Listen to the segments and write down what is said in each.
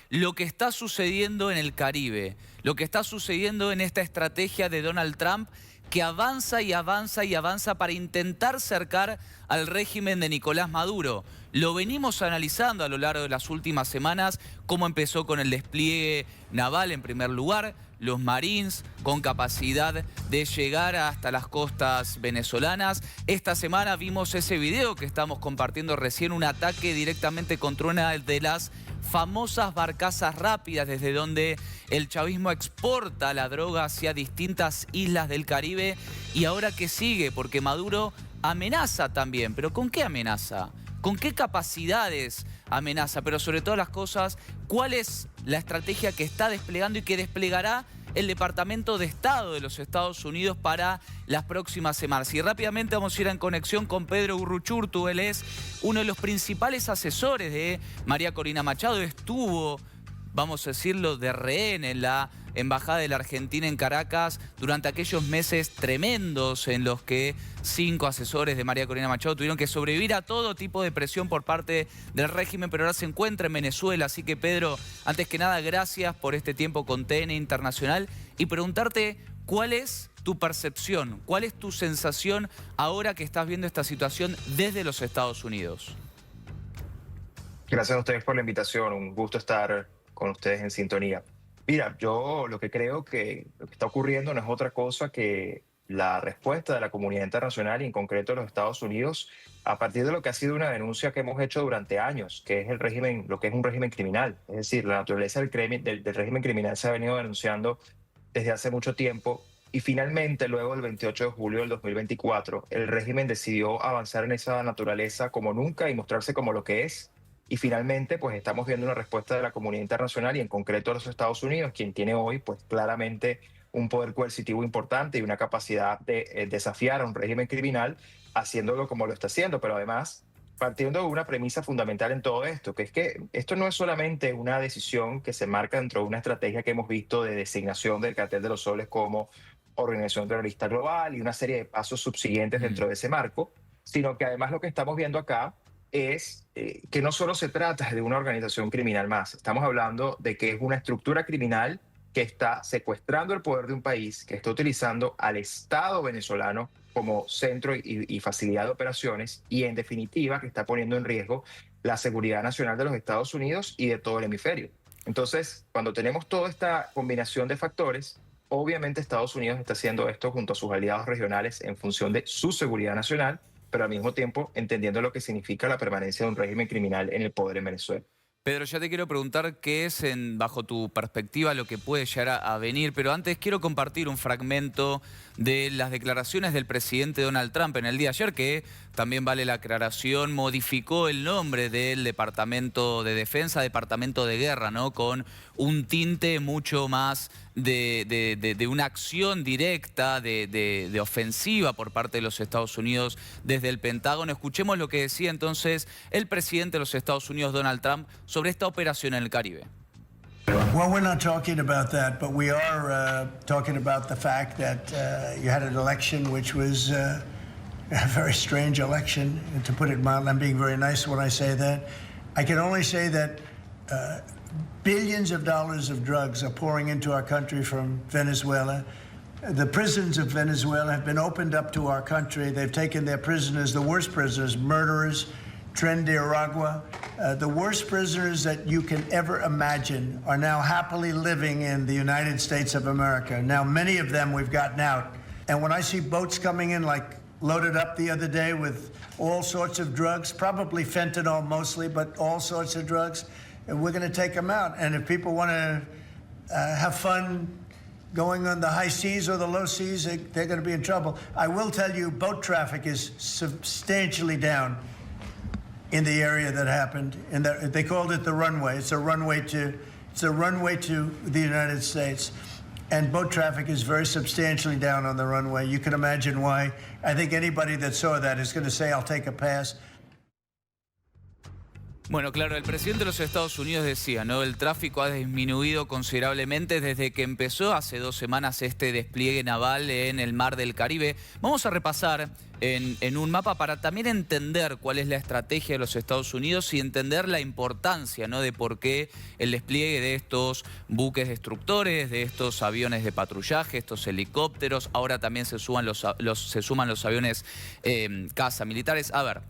lo que está sucediendo en el Caribe, lo que está sucediendo en esta estrategia de Donald Trump, que avanza y avanza y avanza para intentar cercar al régimen de Nicolás Maduro. Lo venimos analizando a lo largo de las últimas semanas, cómo empezó con el despliegue naval en primer lugar, los Marines con capacidad de llegar hasta las costas venezolanas. Esta semana vimos ese video que estamos compartiendo recién, un ataque directamente contra una de las famosas barcazas rápidas desde donde el chavismo exporta la droga hacia distintas islas del Caribe. Y ahora que sigue, porque Maduro amenaza también. ¿Pero con qué amenaza? ¿Con qué capacidades amenaza? Pero sobre todas las cosas, ¿cuál es la estrategia que está desplegando y que desplegará el Departamento de Estado de los Estados Unidos para las próximas semanas? Y rápidamente vamos a ir en conexión con Pedro Uruchurtu. Él es uno de los principales asesores de María Corina Machado. Estuvo, vamos a decirlo, de rehén en la Embajada de la Argentina en Caracas durante aquellos meses tremendos en los que 5 asesores de María Corina Machado tuvieron que sobrevivir a todo tipo de presión por parte del régimen, pero ahora se encuentra en Venezuela. Así que, Pedro, antes que nada, gracias por este tiempo con TN Internacional y preguntarte cuál es tu percepción, cuál es tu sensación ahora que estás viendo esta situación desde los Estados Unidos. Gracias a ustedes por la invitación, un gusto estar con ustedes en sintonía. Mira, yo lo que creo que lo que está ocurriendo no es otra cosa que la respuesta de la comunidad internacional y en concreto de los Estados Unidos a partir de lo que ha sido una denuncia que hemos hecho durante años, que es el régimen, lo que es un régimen criminal. Es decir, la naturaleza del régimen criminal se ha venido denunciando desde hace mucho tiempo y finalmente, luego del 28 de julio del 2024, el régimen decidió avanzar en esa naturaleza como nunca y mostrarse como lo que es. Y finalmente, pues estamos viendo una respuesta de la comunidad internacional y en concreto de los Estados Unidos, quien tiene hoy, pues claramente un poder coercitivo importante y una capacidad de desafiar a un régimen criminal, haciéndolo como lo está haciendo, pero además partiendo de una premisa fundamental en todo esto, que es que esto no es solamente una decisión que se marca dentro de una estrategia que hemos visto de designación del Cartel de los Soles como organización terrorista global y una serie de pasos subsiguientes dentro de ese marco, sino que además lo que estamos viendo acá es que no solo se trata de una organización criminal más, estamos hablando de que es una estructura criminal que está secuestrando el poder de un país, que está utilizando al Estado venezolano como centro y facilidad de operaciones y en definitiva que está poniendo en riesgo la seguridad nacional de los Estados Unidos y de todo el hemisferio. Entonces, cuando tenemos toda esta combinación de factores, obviamente Estados Unidos está haciendo esto junto a sus aliados regionales en función de su seguridad nacional, pero al mismo tiempo entendiendo lo que significa la permanencia de un régimen criminal en el poder en Venezuela. Pedro, ya te quiero preguntar qué es, bajo tu perspectiva, lo que puede llegar a venir, pero antes quiero compartir un fragmento de las declaraciones del presidente Donald Trump en el día de ayer, que también vale la aclaración, modificó el nombre del Departamento de Defensa, Departamento de Guerra, ¿no? Con un tinte mucho más de una acción directa, de ofensiva por parte de los Estados Unidos desde el Pentágono. Escuchemos lo que decía entonces el presidente de los Estados Unidos, Donald Trump, sobre esta operación en el Caribe. Well, we're not talking about that, but we are talking about the fact that you had an election which was a very strange election, to put it mildly. I'm being very nice when I say that. I can only say that billions of dollars of drugs are pouring into our country from Venezuela. The prisons of Venezuela have been opened up to our country. They've taken their prisoners, the worst prisoners, murderers, Tren de Aragua. The worst prisoners that you can ever imagine are now happily living in the United States of America. Now, many of them we've gotten out. And when I see boats coming in, like loaded up the other day with all sorts of drugs, probably fentanyl mostly, but all sorts of drugs, and we're going to take them out. And if people want to have fun going on the high seas or the low seas, they're going to be in trouble. I will tell you, boat traffic is substantially down in the area that happened. And they called it the runway. It's a runway to the United States. And boat traffic is very substantially down on the runway. You can imagine why. I think anybody that saw that is going to say, I'll take a pass. Bueno, claro, el presidente de los Estados Unidos decía, ¿no? El tráfico ha disminuido considerablemente desde que empezó hace 2 semanas este despliegue naval en el Mar del Caribe. Vamos a repasar en un mapa para también entender cuál es la estrategia de los Estados Unidos y entender la importancia, ¿no? De por qué el despliegue de estos buques destructores, de estos aviones de patrullaje, estos helicópteros. Ahora también se suman los aviones caza militares. A ver.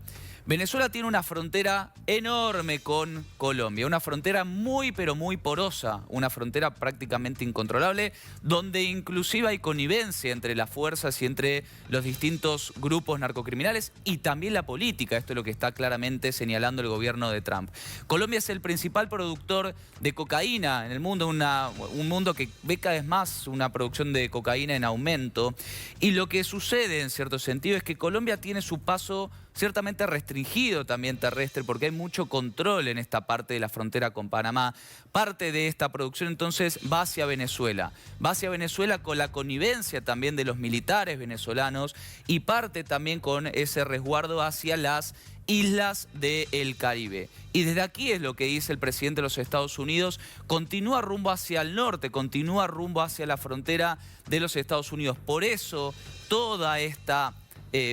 Venezuela tiene una frontera enorme con Colombia, una frontera muy pero muy porosa, una frontera prácticamente incontrolable, donde inclusive hay connivencia entre las fuerzas y entre los distintos grupos narcocriminales y también la política. Esto es lo que está claramente señalando el gobierno de Trump. Colombia es el principal productor de cocaína en el mundo, un mundo que ve cada vez más una producción de cocaína en aumento. Y lo que sucede en cierto sentido es que Colombia tiene su paso ciertamente restringido también terrestre, porque hay mucho control en esta parte de la frontera con Panamá. Parte de esta producción entonces va hacia Venezuela con la connivencia también de los militares venezolanos y parte también con ese resguardo hacia las islas del Caribe. Y desde aquí es lo que dice el presidente de los Estados Unidos, continúa rumbo hacia el norte, continúa rumbo hacia la frontera de los Estados Unidos. Por eso toda esta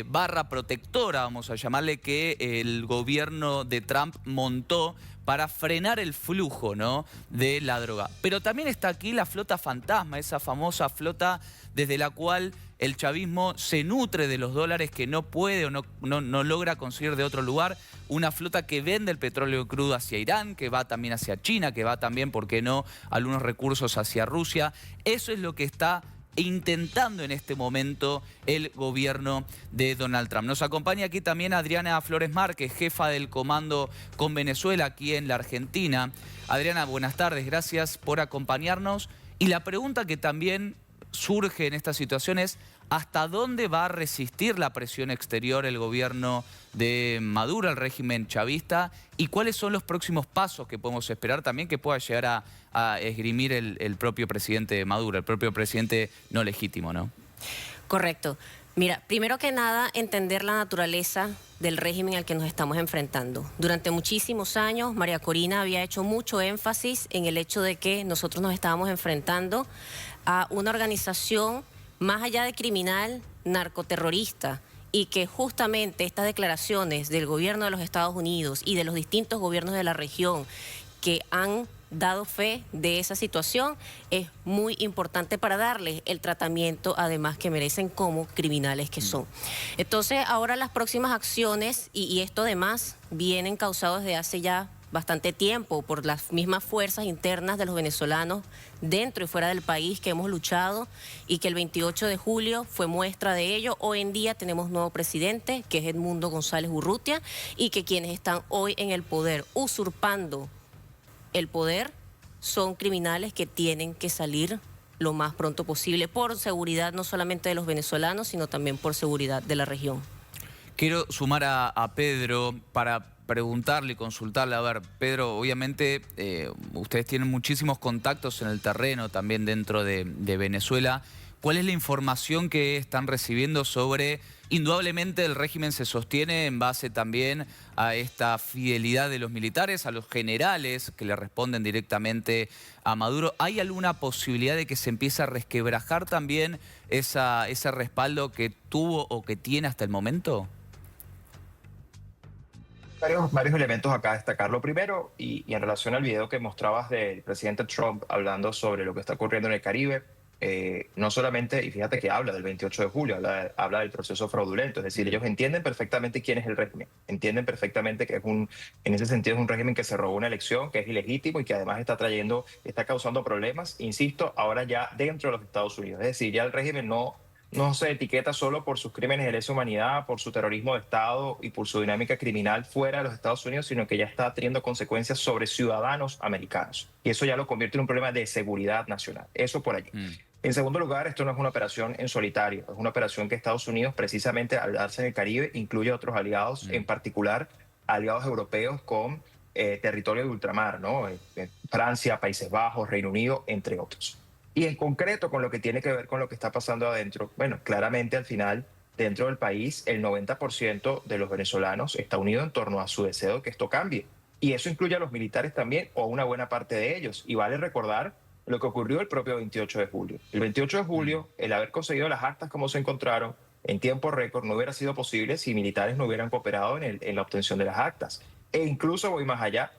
barra protectora, vamos a llamarle, que el gobierno de Trump montó para frenar el flujo, ¿no?, de la droga. Pero también está aquí la flota fantasma, esa famosa flota desde la cual el chavismo se nutre de los dólares que no puede o no logra conseguir de otro lugar. Una flota que vende el petróleo crudo hacia Irán, que va también hacia China, que va también, ¿por qué no?, algunos recursos hacia Rusia. Eso es lo que está intentando en este momento el gobierno de Donald Trump. Nos acompaña aquí también Adriana Flores Márquez, jefa del comando con Venezuela aquí en la Argentina. Adriana, buenas tardes, gracias por acompañarnos. Y la pregunta que también surge en esta situación es ¿hasta dónde va a resistir la presión exterior el gobierno de Maduro, el régimen chavista? ¿Y cuáles son los próximos pasos que podemos esperar también que pueda llegar a esgrimir el propio presidente Maduro, el propio presidente no legítimo, ¿no? Correcto. Mira, primero que nada, entender la naturaleza del régimen al que nos estamos enfrentando. Durante muchísimos años, María Corina había hecho mucho énfasis en el hecho de que nosotros nos estábamos enfrentando a una organización más allá de criminal, narcoterrorista, y que justamente estas declaraciones del gobierno de los Estados Unidos y de los distintos gobiernos de la región que han dado fe de esa situación es muy importante para darles el tratamiento además que merecen como criminales que son. Entonces ahora las próximas acciones y esto además vienen causados desde hace ya bastante tiempo por las mismas fuerzas internas de los venezolanos dentro y fuera del país que hemos luchado y que el 28 de julio fue muestra de ello. Hoy en día tenemos nuevo presidente que es Edmundo González Urrutia y que quienes están hoy en el poder usurpando el poder son criminales que tienen que salir lo más pronto posible por seguridad no solamente de los venezolanos sino también por seguridad de la región. Quiero sumar a Pedro para preguntarle y consultarle. A ver, Pedro, obviamente ustedes tienen muchísimos contactos en el terreno también dentro de Venezuela. ¿Cuál es la información que están recibiendo sobre, indudablemente el régimen se sostiene en base también a esta fidelidad de los militares, a los generales que le responden directamente a Maduro? ¿Hay alguna posibilidad de que se empiece a resquebrajar también ese respaldo que tuvo o que tiene hasta el momento? Varios elementos acá a destacar. Lo primero, y en relación al video que mostrabas del presidente Trump hablando sobre lo que está ocurriendo en el Caribe, no solamente, y fíjate que habla del 28 de julio, habla del proceso fraudulento, es decir, ellos entienden perfectamente quién es el régimen, entienden perfectamente que en ese sentido es un régimen que se robó una elección, que es ilegítimo y que además está causando problemas, insisto, ahora ya dentro de los Estados Unidos. Es decir, ya el régimen no se etiqueta solo por sus crímenes de lesa humanidad, por su terrorismo de Estado y por su dinámica criminal fuera de los Estados Unidos, sino que ya está teniendo consecuencias sobre ciudadanos americanos. Y eso ya lo convierte en un problema de seguridad nacional. Eso por allí. En segundo lugar, esto no es una operación en solitario, es una operación que Estados Unidos, precisamente al darse en el Caribe, incluye a otros aliados, en particular aliados europeos con territorio de ultramar, ¿no? Francia, Países Bajos, Reino Unido, entre otros. Y en concreto, con lo que tiene que ver con lo que está pasando adentro, bueno, claramente al final, dentro del país, el 90% de los venezolanos está unido en torno a su deseo de que esto cambie. Y eso incluye a los militares también, o a una buena parte de ellos. Y vale recordar lo que ocurrió el propio 28 de julio. El 28 de julio, el haber conseguido las actas como se encontraron en tiempo récord no hubiera sido posible si militares no hubieran cooperado en la obtención de las actas. E incluso voy más allá.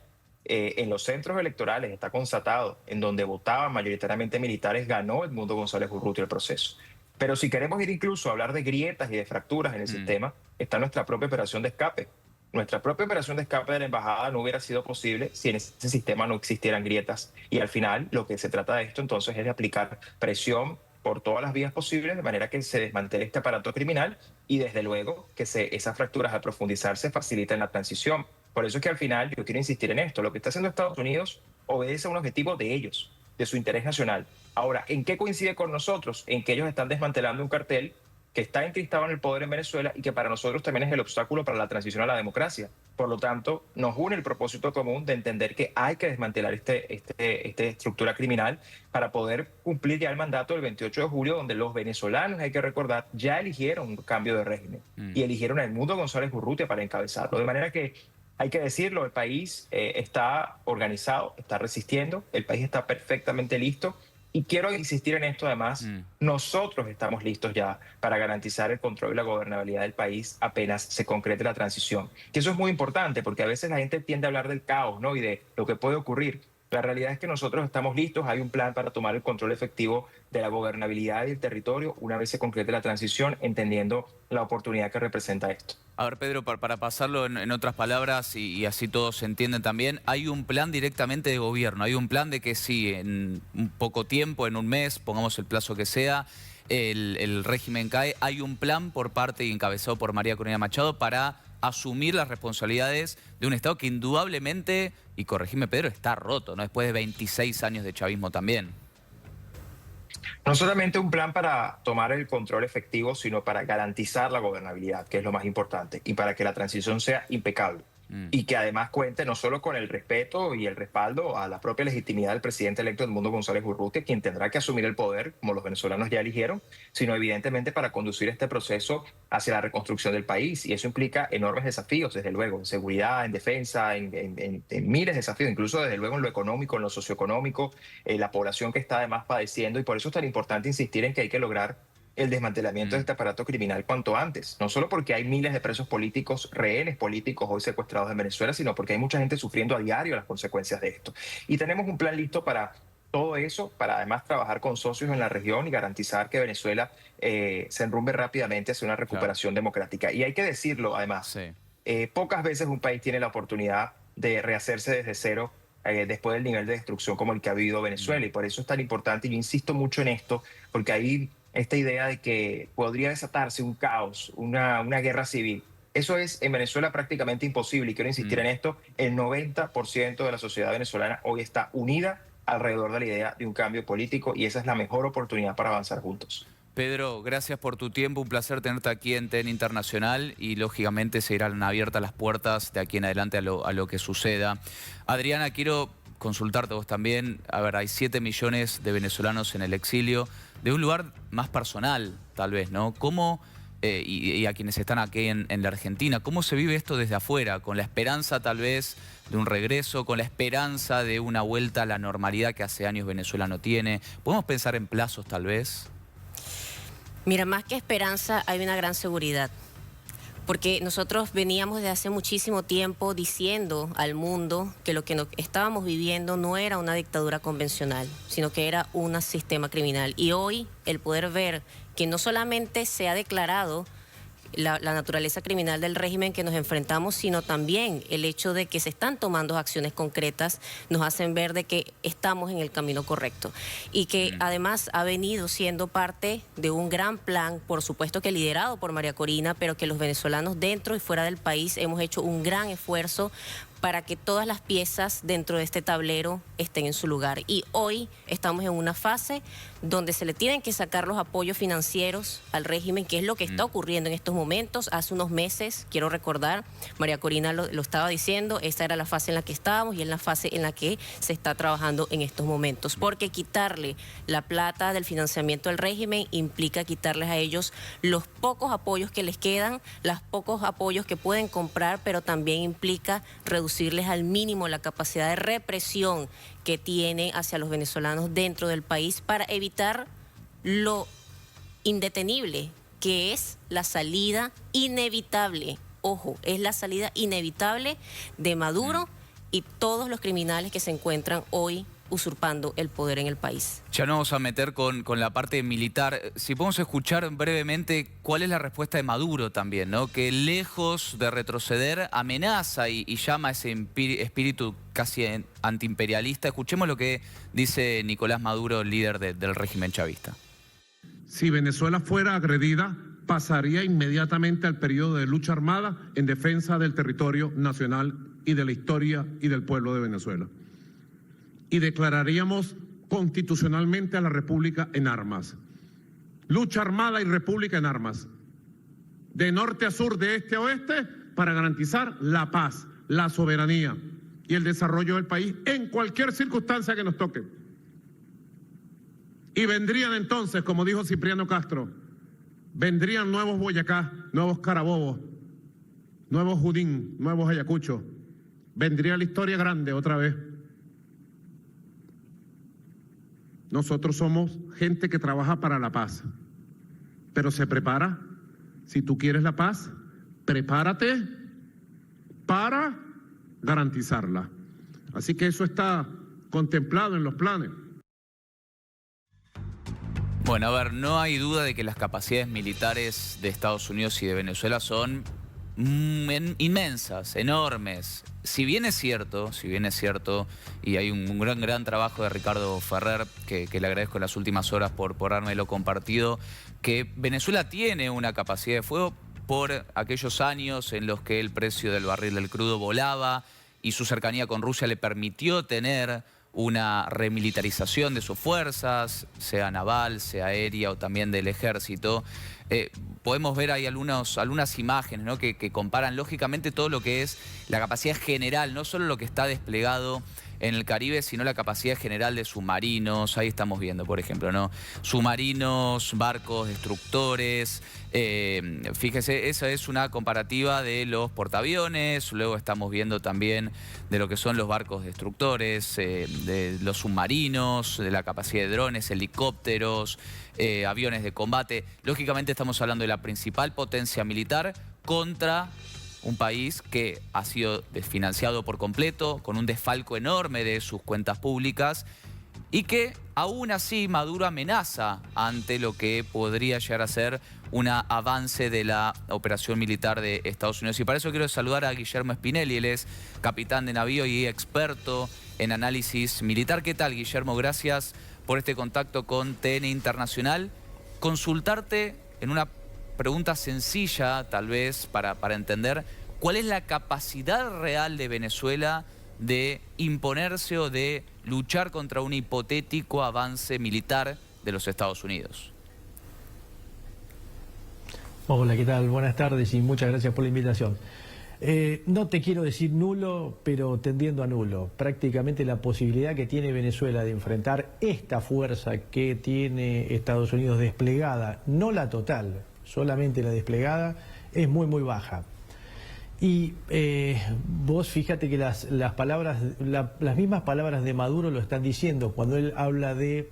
En los centros electorales está constatado, en donde votaban mayoritariamente militares, ganó Edmundo González Urrutia el proceso. Pero si queremos ir incluso a hablar de grietas y de fracturas en el sistema, está nuestra propia operación de escape. Nuestra propia operación de escape de la embajada no hubiera sido posible si en ese sistema no existieran grietas. Y al final, lo que se trata de esto entonces es de aplicar presión por todas las vías posibles, de manera que se desmantele este aparato criminal y desde luego que esas fracturas al profundizarse faciliten la transición. Por eso es que al final yo quiero insistir en esto. Lo que está haciendo Estados Unidos obedece a un objetivo de ellos, de su interés nacional. Ahora, ¿en qué coincide con nosotros? En que ellos están desmantelando un cartel que está encristado en el poder en Venezuela y que para nosotros también es el obstáculo para la transición a la democracia. Por lo tanto, nos une el propósito común de entender que hay que desmantelar esta estructura criminal para poder cumplir ya el mandato del 28 de julio, donde los venezolanos, hay que recordar, ya eligieron un cambio de régimen y eligieron a Edmundo González Urrutia para encabezarlo. De manera que hay que decirlo, el país está organizado, está resistiendo, el país está perfectamente listo. Y quiero insistir en esto además, nosotros estamos listos ya para garantizar el control y la gobernabilidad del país apenas se concrete la transición. Que eso es muy importante porque a veces la gente tiende a hablar del caos, ¿no? Y de lo que puede ocurrir. La realidad es que nosotros estamos listos, hay un plan para tomar el control efectivo de la gobernabilidad del territorio una vez se concrete la transición, entendiendo la oportunidad que representa esto. A ver, Pedro, para pasarlo en otras palabras y así todos se entienden también, hay un plan directamente de gobierno, hay un plan de que si en un poco tiempo, en un mes, pongamos el plazo que sea, el régimen cae, hay un plan por parte y encabezado por María Corina Machado para asumir las responsabilidades de un Estado que indudablemente, y corregime Pedro, está roto, ¿no? Después de 26 años de chavismo también. No solamente un plan para tomar el control efectivo, sino para garantizar la gobernabilidad, que es lo más importante, y para que la transición sea impecable. Y que además cuente no solo con el respeto y el respaldo a la propia legitimidad del presidente electo Edmundo González Urrutia, quien tendrá que asumir el poder, como los venezolanos ya eligieron, sino evidentemente para conducir este proceso hacia la reconstrucción del país. Y eso implica enormes desafíos, desde luego, en seguridad, en defensa, en miles de desafíos, incluso desde luego en lo económico, en lo socioeconómico, la población que está además padeciendo. Y por eso es tan importante insistir en que hay que lograr el desmantelamiento de este aparato criminal cuanto antes. No solo porque hay miles de presos políticos, rehenes políticos hoy secuestrados en Venezuela, sino porque hay mucha gente sufriendo a diario las consecuencias de esto. Y tenemos un plan listo para todo eso, para además trabajar con socios en la región y garantizar que Venezuela se enrumbe rápidamente hacia una recuperación democrática. Y hay que decirlo además, pocas veces un país tiene la oportunidad de rehacerse desde cero después del nivel de destrucción como el que ha vivido Venezuela. Y por eso es tan importante, y yo insisto mucho en esto, porque hay esta idea de que podría desatarse un caos, una guerra civil. Eso es en Venezuela prácticamente imposible y quiero insistir en esto, el 90% de la sociedad venezolana hoy está unida alrededor de la idea de un cambio político y esa es la mejor oportunidad para avanzar juntos. Pedro, gracias por tu tiempo, un placer tenerte aquí en TEN Internacional y lógicamente se irán abiertas las puertas de aquí en adelante a lo que suceda. Adriana, quiero consultarte vos también. A ver, hay 7 millones de venezolanos en el exilio, de un lugar más personal, tal vez, ¿no? ¿Cómo, y a quienes están aquí en la Argentina, cómo se vive esto desde afuera? Con la esperanza, tal vez, de un regreso, con la esperanza de una vuelta a la normalidad que hace años Venezuela no tiene. ¿Podemos pensar en plazos, tal vez? Mira, más que esperanza, hay una gran seguridad. Porque nosotros veníamos desde hace muchísimo tiempo diciendo al mundo que lo que estábamos viviendo no era una dictadura convencional, sino que era un sistema criminal. Y hoy el poder ver que no solamente se ha declarado la naturaleza criminal del régimen que nos enfrentamos, sino también el hecho de que se están tomando acciones concretas, nos hacen ver de que estamos en el camino correcto. Y que además ha venido siendo parte de un gran plan, por supuesto que liderado por María Corina, pero que los venezolanos dentro y fuera del país hemos hecho un gran esfuerzo para que todas las piezas dentro de este tablero estén en su lugar. Y hoy estamos en una fase donde se le tienen que sacar los apoyos financieros al régimen, que es lo que está ocurriendo en estos momentos. Hace unos meses, quiero recordar, María Corina lo estaba diciendo, esa era la fase en la que estábamos y es la fase en la que se está trabajando en estos momentos. Porque quitarle la plata del financiamiento al régimen implica quitarles a ellos los pocos apoyos que les quedan, los pocos apoyos que pueden comprar, pero también implica reducir reducirles al mínimo la capacidad de represión que tiene hacia los venezolanos dentro del país para evitar lo indetenible, que es la salida inevitable, ojo, es la salida inevitable de Maduro y todos los criminales que se encuentran hoy usurpando el poder en el país. Ya nos vamos a meter con la parte militar. Si podemos escuchar brevemente cuál es la respuesta de Maduro también, ¿no? Que lejos de retroceder amenaza y llama a ese espíritu casi antiimperialista. Escuchemos lo que dice Nicolás Maduro, líder del régimen chavista. Si Venezuela fuera agredida, pasaría inmediatamente al periodo de lucha armada en defensa del territorio nacional y de la historia y del pueblo de Venezuela. Y declararíamos constitucionalmente a la República en armas. Lucha armada y República en armas. De norte a sur, de este a oeste, para garantizar la paz, la soberanía y el desarrollo del país en cualquier circunstancia que nos toque. Y vendrían entonces, como dijo Cipriano Castro, vendrían nuevos Boyacá, nuevos Carabobos, nuevos Judín, nuevos Ayacucho. Vendría la historia grande otra vez. Nosotros somos gente que trabaja para la paz, pero se prepara. Si tú quieres la paz, prepárate para garantizarla. Así que eso está contemplado en los planes. Bueno, a ver, no hay duda de que las capacidades militares de Estados Unidos y de Venezuela son inmensas, enormes. Si bien es cierto, y hay un gran trabajo de Ricardo Ferrer, que le agradezco en las últimas horas por dármelo compartido, que Venezuela tiene una capacidad de fuego por aquellos años en los que el precio del barril del crudo volaba y su cercanía con Rusia le permitió tener una remilitarización de sus fuerzas, sea naval, sea aérea o también del ejército. Podemos ver ahí algunas imágenes, ¿no? que comparan lógicamente todo lo que es la capacidad general, no solo lo que está desplegado en el Caribe, sino la capacidad general de submarinos. Ahí estamos viendo, por ejemplo, ¿no? Submarinos, barcos, destructores. Fíjese, esa es una comparativa de los portaaviones. Luego estamos viendo también de lo que son los barcos destructores, de los submarinos, de la capacidad de drones, helicópteros, aviones de combate. Lógicamente estamos hablando de la principal potencia militar contra un país que ha sido desfinanciado por completo, con un desfalco enorme de sus cuentas públicas y que aún así Maduro amenaza ante lo que podría llegar a ser un avance de la operación militar de Estados Unidos. Y para eso quiero saludar a Guillermo Spinelli, él es capitán de navío y experto en análisis militar. ¿Qué tal, Guillermo? Gracias por este contacto con TN Internacional. Consultarte en una pregunta sencilla, tal vez, para entender cuál es la capacidad real de Venezuela de imponerse o de luchar contra un hipotético avance militar de los Estados Unidos. Hola, ¿qué tal? Buenas tardes y muchas gracias por la invitación. No te quiero decir nulo, pero tendiendo a nulo. Prácticamente la posibilidad que tiene Venezuela de enfrentar esta fuerza que tiene Estados Unidos desplegada, no la total, solamente la desplegada, es muy baja. Y vos fíjate que las mismas palabras de Maduro lo están diciendo cuando él habla de,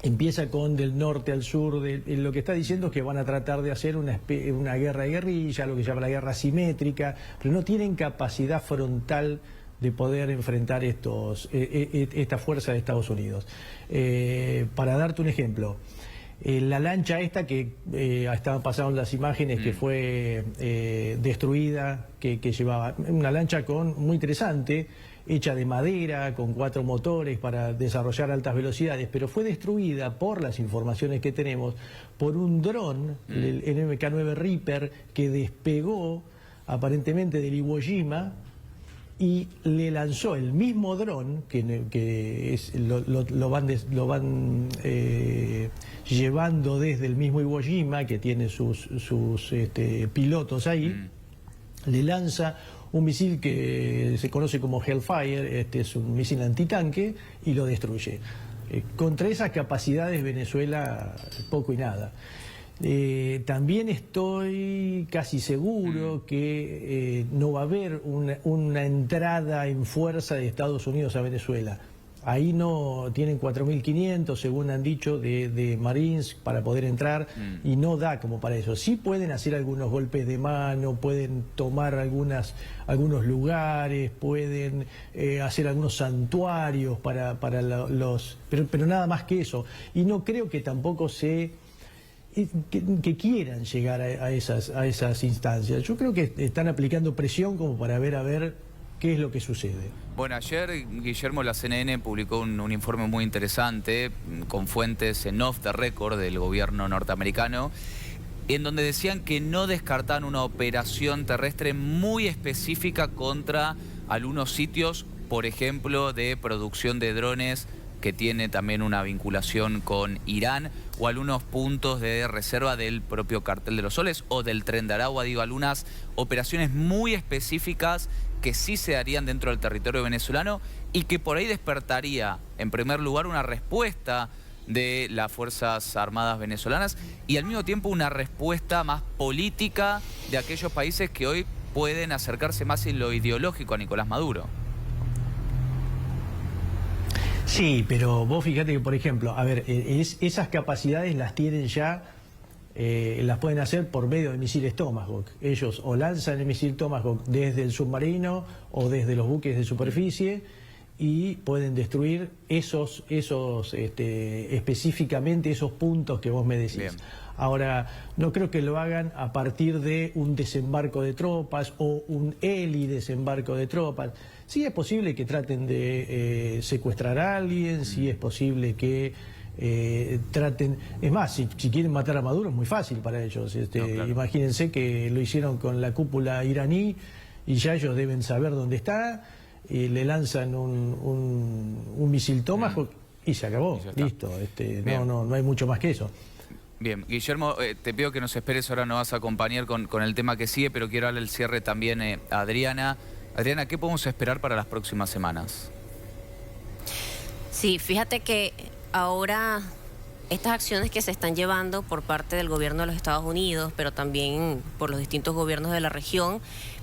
empieza con del norte al sur, lo que está diciendo es que van a tratar de hacer una guerra de guerrilla, lo que se llama la guerra asimétrica, pero no tienen capacidad frontal de poder enfrentar esta fuerza de Estados Unidos. Para darte un ejemplo, la lancha esta que estaban pasando las imágenes que fue destruida, que llevaba una lancha muy interesante, hecha de madera, con 4 motores para desarrollar altas velocidades, pero fue destruida por las informaciones que tenemos por un dron, el MK-9 Reaper, que despegó aparentemente del Iwo Jima y le lanzó el mismo dron lo van llevando desde el mismo Iwo Jima, que tiene sus pilotos ahí, le lanza un misil que se conoce como Hellfire, es un misil antitanque, y lo destruye. Contra esas capacidades Venezuela poco y nada. También estoy casi seguro que no va a haber una entrada en fuerza de Estados Unidos a Venezuela. Ahí no tienen 4.500, según han dicho, de Marines para poder entrar y no da como para eso. Sí pueden hacer algunos golpes de mano, pueden tomar algunos lugares, pueden hacer algunos santuarios para pero nada más que eso. Y no creo que tampoco que quieran llegar a esas instancias. Yo creo que están aplicando presión como para ver qué es lo que sucede. Bueno, ayer, Guillermo, la CNN publicó un informe muy interesante con fuentes en off the record del gobierno norteamericano, en donde decían que no descartaban una operación terrestre muy específica contra algunos sitios, por ejemplo, de producción de drones que tiene también una vinculación con Irán, o algunos puntos de reserva del propio Cartel de los Soles o del Tren de Aragua. Digo, algunas operaciones muy específicas que sí se darían dentro del territorio venezolano y que por ahí despertaría, en primer lugar, una respuesta de las Fuerzas Armadas venezolanas y al mismo tiempo una respuesta más política de aquellos países que hoy pueden acercarse más en lo ideológico a Nicolás Maduro. Sí, pero vos fíjate que, por ejemplo, a ver, esas capacidades las tienen ya, las pueden hacer por medio de misiles Tomahawk. Ellos o lanzan el misil Tomahawk desde el submarino o desde los buques de superficie y pueden destruir específicamente esos puntos que vos me decís. Bien. Ahora, no creo que lo hagan a partir de un desembarco de tropas o un desembarco de tropas. Sí es posible que traten de secuestrar a alguien, sí es posible que traten... Es más, si quieren matar a Maduro es muy fácil para ellos. Claro. Imagínense que lo hicieron con la cúpula iraní y ya ellos deben saber dónde está, y le lanzan un misil Tomahawk y se acabó, listo. No hay mucho más que eso. Bien, Guillermo, te pido que nos esperes, ahora nos vas a acompañar con el tema que sigue, pero quiero darle el cierre también a Adriana. Adriana, ¿qué podemos esperar para las próximas semanas? Sí, fíjate que ahora estas acciones que se están llevando por parte del gobierno de los Estados Unidos, pero también por los distintos gobiernos de la región,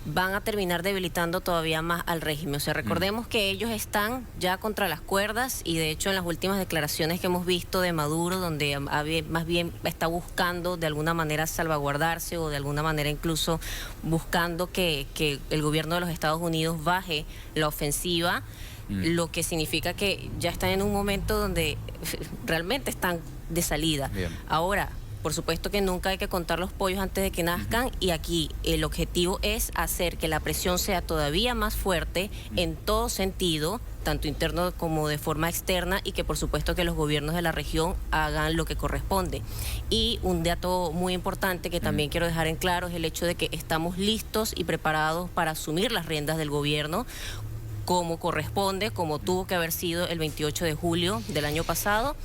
van a terminar debilitando todavía más al régimen. O sea, recordemos que ellos están ya contra las cuerdas y de hecho en las últimas declaraciones que hemos visto de Maduro, donde más bien está buscando de alguna manera salvaguardarse o de alguna manera incluso buscando que el gobierno de los Estados Unidos baje la ofensiva, lo que significa que ya están en un momento donde realmente están de salida. Bien. Ahora, por supuesto que nunca hay que contar los pollos antes de que nazcan y aquí el objetivo es hacer que la presión sea todavía más fuerte en todo sentido, tanto interno como de forma externa, y que por supuesto que los gobiernos de la región hagan lo que corresponde. Y un dato muy importante que también quiero dejar en claro es el hecho de que estamos listos y preparados para asumir las riendas del gobierno como corresponde, como tuvo que haber sido el 28 de julio del año pasado,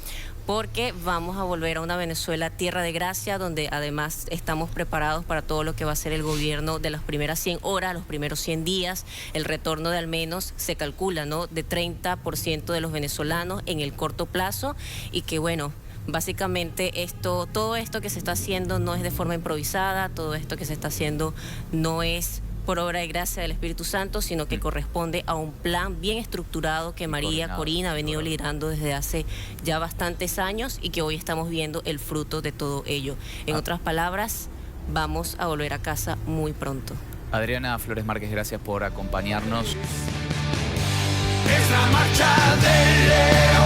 porque vamos a volver a una Venezuela tierra de gracia, donde además estamos preparados para todo lo que va a ser el gobierno de las primeras 100 horas, los primeros 100 días, el retorno de al menos, se calcula, ¿no?, de 30% de los venezolanos en el corto plazo, y que bueno, básicamente todo esto que se está haciendo no es de forma improvisada, todo esto que se está haciendo no es por obra y gracia del Espíritu Santo, sino que corresponde a un plan bien estructurado que María Corina ha venido liderando desde hace ya bastantes años y que hoy estamos viendo el fruto de todo ello. En otras palabras, vamos a volver a casa muy pronto. Adriana Flores Márquez, gracias por acompañarnos. Es la marcha del león.